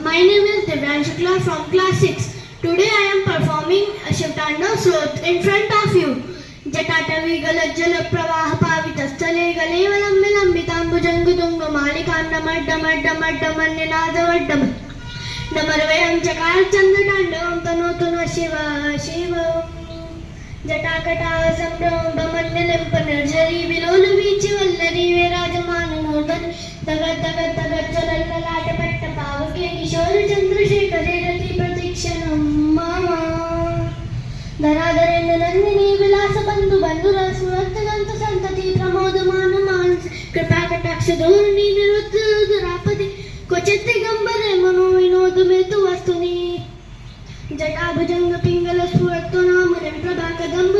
My name is Divyan Shukla from class 6. Today I am performing a Shivtandava Slot in front of you. Jatatavi galajjal pravaha pavitastale galevalam vilambitambujangutunga malikam damaddamaddamaddamaddamanninadavaddam Damarvayam chakar chandratandavam tanotunu shiva shiva Jatakata sambram damannilimpanarjari vilolu vichi vallari virajamanumodan Tagat tagat tagat chalal kalata patta pavake kishore chandrasekhare rati pratikshanam mama Dharadharendra nandini vilasa bandhu bandhura surataganta santati pramodamana mans kripa kataksha dhorni nirudharapati क्वचित् गंभरे मनो विनोद में तु वस्तुनि जटा भुजंग पिंगल स्फुरत्तु नाम प्रभा कदम्ब